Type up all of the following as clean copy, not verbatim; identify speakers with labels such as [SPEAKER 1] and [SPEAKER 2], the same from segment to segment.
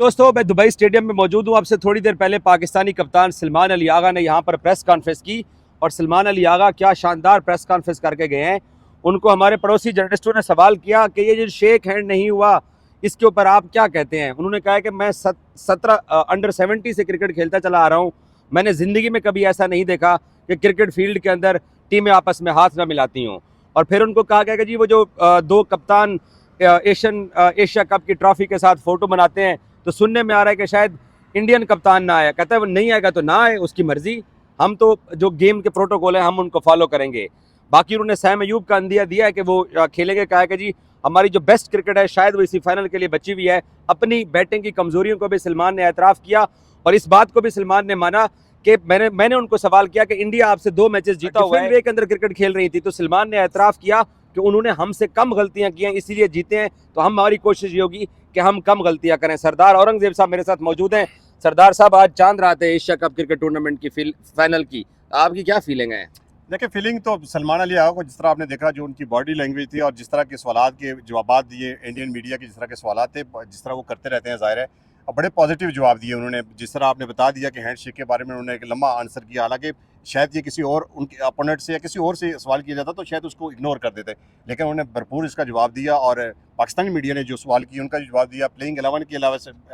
[SPEAKER 1] दोस्तों, मैं Dubai stadium में मौजूद हूँ। आपसे थोड़ी देर पहले पाकिस्तानी कप्तान सलमान अली आगा ने यहाँ पर प्रेस कॉन्फ्रेंस की और सलमान अली आगा क्या शानदार प्रेस कॉन्फ्रेंस करके गए हैं। उनको हमारे पड़ोसी जर्नलिस्टों ने सवाल किया कि ये जो शेक हैंड नहीं हुआ, इसके ऊपर आप क्या कहते हैं। उन्होंने कहा कि मैं 17 अंडर 70 से क्रिकेट खेलता चला आ रहा हूँ। मैंने ज़िंदगी में कभी ऐसा नहीं देखा कि क्रिकेट फील्ड के अंदर टीमें आपस में हाथ ना मिलाती हों। और फिर उनको कहा गया कि जी वो जो दो कप्तान एशिया कप की ट्रॉफी के साथ फ़ोटो बनाते हैं, तो सुनने में आ रहा है कि शायद इंडियन कप्तान ना आया। कहता है वो नहीं आएगा तो ना आए, उसकी मर्जी। हम तो जो गेम के प्रोटोकॉल है हम उनको फॉलो करेंगे। बाकी उन्होंने सैम अयूब का अंदिया दिया है कि वो खेलेंगे। कहा है कि जी हमारी जो बेस्ट क्रिकेट है शायद वो इसी फाइनल के लिए बची हुई है। अपनी बैटिंग की कमजोरियों को भी सलमान ने एतराफ़ किया और इस बात को भी सलमान ने माना कि मैंने उनको सवाल किया कि इंडिया आपसे 2 मैचेस जीता हुआ है, वे के अंदर क्रिकेट खेल रही थी, तो सलमान ने एतराफ़ किया कि उन्होंने हमसे कम गलतियां की हैं इसीलिए जीते हैं। तो हमारी कोशिश ये होगी कि हम कम गलतियां करें। सरदार औरंगजेब साहब मेरे साथ मौजूद हैं। सरदार साहब, आज चांद रात है एशिया कप क्रिकेट टूर्नामेंट की फाइनल की, आपकी क्या फीलिंग है?
[SPEAKER 2] देखिए, फीलिंग तो सलमान अली आगा को जिस तरह आपने देखा, जो उनकी बॉडी लैंग्वेज थी और जिस तरह के सवालात के जवाब दिए, इंडियन मीडिया के जिस तरह के सवालात थे, जिस तरह वो करते रहते हैं, ज़ाहिर है, और बड़े पॉजिटिव जवाब दिए उन्होंने। जिस तरह आपने बता दिया कि हैंडशेक के बारे में उन्होंने एक लंबा आंसर किया, हालांकि शायद ये किसी और उनके अपोनेंट से या किसी और से सवाल किया जाता तो शायद उसको इग्नोर कर देते, लेकिन उन्होंने भरपूर इसका जवाब दिया। और पाकिस्तानी मीडिया ने जो सवाल किए उनका जवाब दिया। प्लेइंग 11 के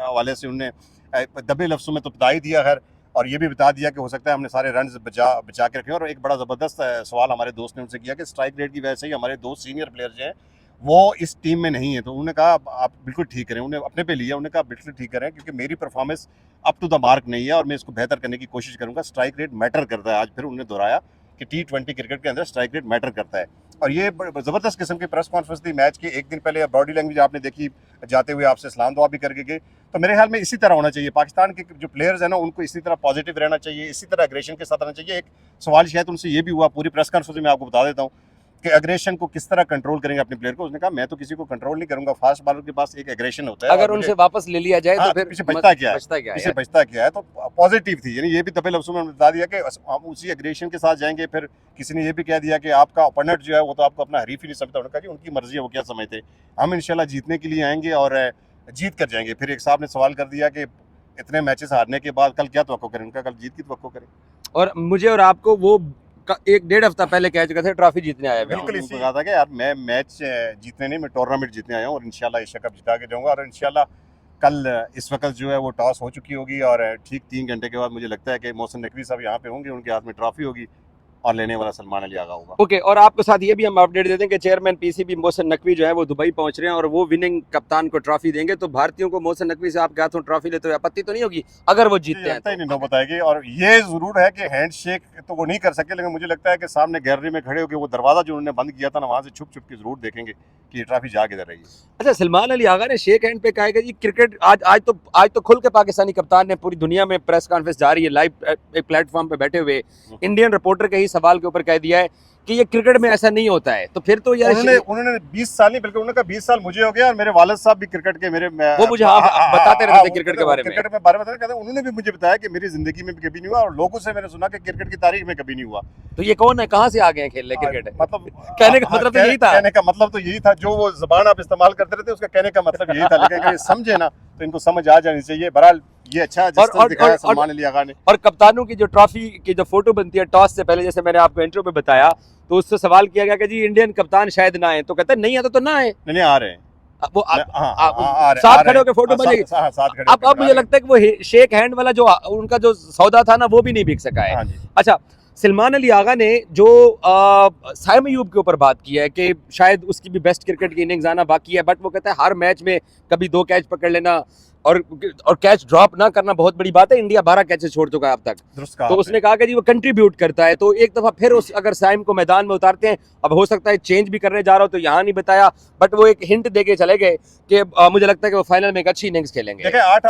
[SPEAKER 2] हवाले से उन्होंने दबे लफ्ज़ों में तो बता ही दिया खैर, और ये भी बता दिया कि हो सकता है हमने सारे रन बचा के रखे। और एक बड़ा ज़बरदस्त सवाल हमारे दोस्त ने उनसे किया कि स्ट्राइक रेट की वजह से ही हमारे 2 सीनियर प्लेयर जो हैं वो इस टीम में नहीं है। तो उन्होंने कहा आप बिल्कुल ठीक करें, उन्हें अपने पे लिया, उन्होंने कहा बिल्कुल ठीक करें क्योंकि मेरी performance up to the mark नहीं है और मैं इसको बेहतर करने की कोशिश करूंगा। स्ट्राइक रेट मैटर करता है। आज फिर उन्होंने दोहराया कि T20 क्रिकेट के अंदर स्ट्राइक रेट मैटर करता है। और ये ज़बरदस्त किस्म की प्रेस कॉन्फ्रेंस थी। मैच के एक दिन पहले बॉडी लैंग्वेज आपने देखी, जाते हुए आपसे सलाम दुआ भी करके गए। तो मेरे ख्याल में इसी तरह होना चाहिए। पाकिस्तान के जो प्लेयर्स हैं ना, उनको इसी तरह पॉजिटिव रहना चाहिए, इसी तरह एग्रेशन के साथ रहना चाहिए। एक सवाल शायद उनसे ये भी हुआ पूरी प्रेस कॉन्फ्रेंस में, मैं आपको बता देता हूँ कि एग्रेशन को किस तरह कंट्रोल करेंगे अपने प्लेयर को। उसने कहा मैं तो किसी को कंट्रोल नहीं करूंगा, फास्ट बॉलर के पास एक एग्रेशन होता है,
[SPEAKER 1] अगर उनसे वापस ले लिया जाए तो फिर
[SPEAKER 2] पीछे बचता क्या है,
[SPEAKER 1] पीछे
[SPEAKER 2] बचता क्या है। तो पॉजिटिव थी, यानी ये भी दबे लफ्ज़ों में बता दिया कि हम उसी एग्रेशन के साथ जाएंगे। फिर किसी ने ये भी कह दिया कि आपका ओपोनेंट जो है वो तो आपको अपना हरीफ ही नहीं समझता। उन्होंने कहा कि उनकी मर्जी है, वो क्या समझते, हम इंशाल्लाह जीतने के लिए आएंगे और जीत कर जाएंगे। फिर एक साहब ने सवाल कर दिया कि इतने मैचेस हारने के बाद कल क्या तवक्को करें। उनका कल जीत की तवक्को करें।
[SPEAKER 1] और मुझे और आपको वो 1-1.5 हफ्ता पहले कह चुका था ट्रॉफी जीतने आया।
[SPEAKER 2] बिल्कुल इसी कहा था कि यार मैं मैच जीतने नहीं, मैं टूर्नामेंट जीतने आया हूँ और इंशाल्लाह एशिया कप जिता के जाऊँगा। और इंशाल्लाह कल इस वक्त जो है वो टॉस हो चुकी होगी और ठीक 3 घंटे के बाद मुझे लगता है कि मोहसिन नकवी साहब यहाँ पे होंगे, उनके हाथ में ट्रॉफी होगी और लेने वाला सलमान अली आगा होगा।
[SPEAKER 1] ओके, और आपको साथ ये भी हम अपडेट देते हैं कि चेयरमैन पीसीबी मोहसिन नकवी जो है वो दुबई पहुंच रहे हैं और वो विनिंग कप्तान को ट्रॉफी देंगे। तो भारतीयों को मोहसिन नकवी से आपके हाथों ट्रॉफी लेते हुए आपत्ति तो नहीं होगी अगर वो जीतते हैं?
[SPEAKER 2] नहीं, नौ बताएगी। और ये जरूर है कि हैंडशेक तो वो नहीं कर सके, लेकिन मुझे लगता है कि सामने गैलरी में खड़े होकर वो दरवाजा जो उन्होंने बंद किया था ना, वहाँ से छुप छुप के जरूर देखेंगे कि ये ट्रॉफी जा किधर रही है।
[SPEAKER 1] अच्छा, सलमान अली आगा ने शेक हैंड पे कहा कि जी क्रिकेट आज तो खुल के पाकिस्तानी कप्तान ने पूरी दुनिया में प्रेस कॉन्फ्रेंस जारी है, लाइव एक प्लेटफॉर्म पे बैठे हुए इंडियन रिपोर्टर के ही सवाल के ऊपर कह दिया है कि ये क्रिकेट में ऐसा नहीं होता है। तो फिर तो यार
[SPEAKER 2] उन्होंने 20 साल नहीं, बल्कि उन्होंने कहा 20 साल मुझे हो गया और मेरे वालिद साहब भी क्रिकेट के मेरे
[SPEAKER 1] वो मुझे बताते रहते क्रिकेट के बारे में
[SPEAKER 2] बताते। उन्होंने भी मुझे बताया कि मेरी जिंदगी में भी कभी नहीं हुआ और लोगों से मैंने सुना कि क्रिकेट की तारीख में कभी नहीं हुआ।
[SPEAKER 1] तो ये कौन है, कहाँ से आ गए हैं खेलने क्रिकेट?
[SPEAKER 2] मतलब
[SPEAKER 1] कहने का मतलब तो यही था।
[SPEAKER 2] कहने का मतलब तो यही था, जो वो जबान आप इस्तेमाल करते रहते उसका कहने का मतलब यही था। लेकिन अगर समझे ना तो इनको समझ आ जानी चाहिए। बहरहाल ये अच्छा दिखाया सलमान अली आगा ने।
[SPEAKER 1] और कप्तानों की जो ट्रॉफी की जो फोटो बनती है टॉस से पहले, जैसे मैंने आपको इंट्रो में बताया, तो उससे सवाल किया गया कि जी इंडियन कप्तान शायद ना आए, तो कहते हैं नहीं आता तो ना आए।
[SPEAKER 2] नहीं आ रहे हैं
[SPEAKER 1] वो
[SPEAKER 2] साथ
[SPEAKER 1] खड़े होकर फोटो बनेगी। अब मुझे लगता है कि वो शेक हैंड वाला जो उनका जो सौदा था ना वो भी नहीं बिक सका है। अच्छा, सलमान अली आगा ने जो सैम अयूब के ऊपर बात की है कि शायद उसकी भी बेस्ट क्रिकेट की इनिंग्स आना बाकी है, बट वो कहता है हर मैच में कभी 2 कैच पकड़ लेना और कैच ड्रॉप ना करना बहुत बड़ी बात है। इंडिया 12 कैचेस छोड़ चुका है अब तक। तो उसने कहा कि जी वो कंट्रीब्यूट करता है। तो एक दफा फिर अगर साइम को मैदान में उतारते हैं, अब हो सकता है चेंज भी करने जा रहा हो तो यहाँ नहीं बताया, बट वो एक हिंट देके चले गए कि मुझे लगता है कि वो फाइनल में एक अच्छी इनिंग्स खेलेंगे।
[SPEAKER 2] देखिए 8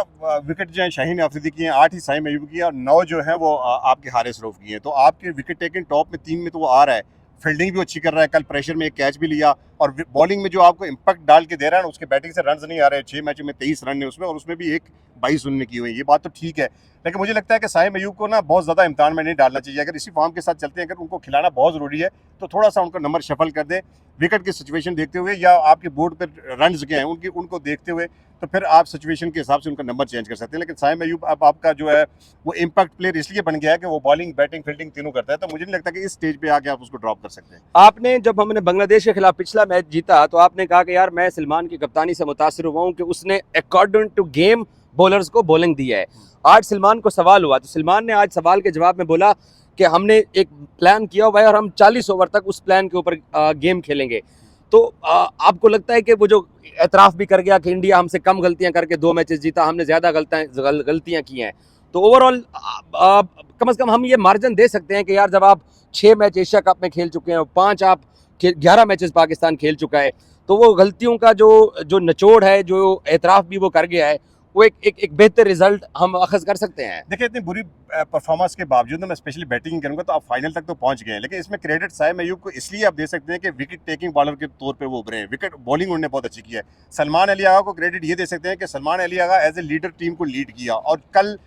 [SPEAKER 2] विकेट जो है शाहीन अफरीदी की हैं, 8 ही साइम अयूब की है और 9 जो है वो आपके हारिस रऊफ की है। तो आपके विकेट टेकिंग टॉप में 3 में तो वो आ रहा है। फील्डिंग भी अच्छी कर रहा है, कल प्रेशर में एक कैच भी लिया और बॉलिंग में जो आपको इम्पैक्ट डाल के दे रहा है ना, उसके बैटिंग से रन नहीं आ रहे। 6 मैचों में 23 रन है उसमें और उसमें भी 22 उन्होंने की हुई। ये बात तो ठीक है, लेकिन मुझे लगता है कि साइम अयूब को ना बहुत ज़्यादा इम्तिहान में नहीं डालना चाहिए। अगर इसी फॉर्म के साथ चलते हैं, अगर उनको खिलाना बहुत ज़रूरी है तो थोड़ा सा उनका नंबर शफल कर दे, विकेट की सिचुएशन देखते हुए या आपके बोर्ड पर रन क्या हैं उनको देखते हुए तो फिर आप सिचुएशन के हिसाब से उनका नंबर चेंज कर सकते हैं। लेकिन साइम अयूब अब आपका जो है वो इम्पैक्ट प्लेयर इसलिए बन गया है कि वो बॉलिंग, बैटिंग, फील्डिंग तीनों करता है, तो मुझे नहीं लगता कि इस स्टेज पे आके आप उसको ड्रॉप कर सकते हैं।
[SPEAKER 1] आपने जब हमने बांग्लादेश के खिलाफ पिछला मैच जीता तो आपने कहा कि यार मैं सलमान की कप्तानी से मुतासिर हुआ हूँ कि उसने अकॉर्डिंग टू गेम बॉलर्स को बॉलिंग दी है। आज सलमान को सवाल हुआ तो सलमान ने आज सवाल के जवाब में बोला कि हमने एक प्लान किया हुआ है और हम 40 ओवर तक उस प्लान के ऊपर गेम खेलेंगे। तो आपको लगता है कि वो जो एतराफ़ भी कर गया कि इंडिया हमसे कम गलतियां करके 2 मैचेस जीता, हमने ज़्यादा गलतियां की हैं, तो ओवरऑल कम से कम हम ये मार्जिन दे सकते हैं कि यार जब आप 6 मैच एशिया कप में खेल चुके हैं, 5 आप 11 मैचेस पाकिस्तान खेल चुका है, तो वो गलतियों का जो निचोड़ है, जो एतराफ़ भी वो कर गया है, वो एक बेहतर रिजल्ट हम अखज़ कर सकते हैं।
[SPEAKER 2] देखिए इतनी बुरी परफॉर्मेंस के बावजूद मैं स्पेशली बैटिंग करूंगा तो आप फाइनल तक तो पहुंच गए हैं, लेकिन इसमें क्रेडिट साइम अयूब को इसलिए आप दे सकते हैं कि विकेट टेकिंग बॉलर के तौर पे वो उभरे हैं, विकेट बॉलिंग उन्होंने बहुत अच्छी की है। सलमान अली आगा को क्रेडिट ये दे सकते हैं कि Salman Ali Agha as a leader team को लीड किया, और कल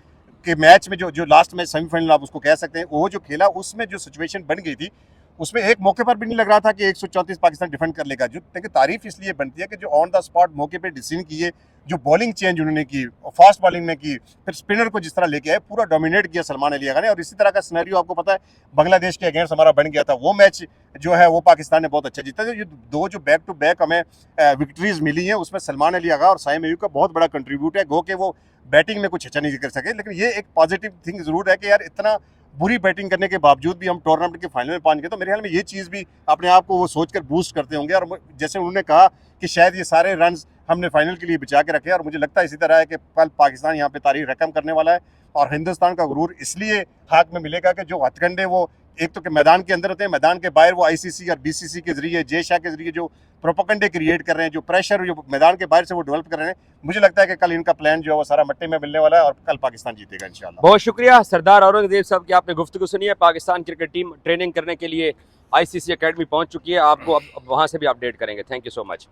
[SPEAKER 2] के मैच में जो लास्ट मैच सेमीफाइनल आप उसको कह सकते हैं, वो जो खेला उसमें जो सिचुएशन बन गई थी उसमें एक मौके पर भी नहीं लग रहा था कि 134 पाकिस्तान डिफेंड कर लेगा। जो देखिए तारीफ इसलिए बनती है कि जो ऑन द स्पॉट मौके पे डिसीजन किए, जो बॉलिंग चेंज उन्होंने की, फास्ट बॉलिंग में की, फिर स्पिनर को जिस तरह लेके आए, पूरा डोमिनेट किया सलमान अली आगा ने। और इसी तरह का सिनेरियो आपको पता है बांग्लादेश के अगेंस्ट हमारा बन गया था, वो मैच जो है वो पाकिस्तान ने बहुत अच्छा जीता। जो दो जो बैक टू बैक हमें विक्ट्रीज मिली हैं उसमें सलमान अली आगा और साइम अयूब का बहुत बड़ा कंट्रीब्यूट है। गो के वो बैटिंग में कुछ अच्छा नहीं कर सके, लेकिन ये एक पॉजिटिव थिंग जरूर है कि यार इतना बुरी बैटिंग करने के बावजूद भी हम टूर्नामेंट के फाइनल में पहुंच गए, तो मेरे ख्याल में ये चीज़ भी अपने आप को वो सोचकर बूस्ट करते होंगे। और जैसे उन्होंने कहा कि शायद ये सारे रन हमने फाइनल के लिए बचा के रखे, और मुझे लगता है इसी तरह है कि कल पाकिस्तान यहाँ पे तारीख रकम करने वाला है, और हिंदुस्तान का गुरूर इसलिए हाथ में मिलेगा कि जो हथकंडे वो एक तो के मैदान के अंदर होते हैं, मैदान के बाहर वो आईसीसी और बीसीसी के जरिए, जय शाह के जरिए जो प्रोपेगेंडा क्रिएट कर रहे हैं, जो प्रेशर जो मैदान के बाहर से वो डेवलप कर रहे हैं, मुझे लगता है कि कल इनका प्लान जो है वो सारा मट्टे में मिलने वाला है और कल पाकिस्तान जीतेगा इंशाल्लाह।
[SPEAKER 1] बहुत शुक्रिया सरदार औरंगजेब साहब की आपने गुफ्तगू सुनी है। पाकिस्तान क्रिकेट टीम ट्रेनिंग करने के लिए आईसीसी एकेडमी पहुंच चुकी है, आपको अब वहां से भी अपडेट करेंगे। Thank you so much.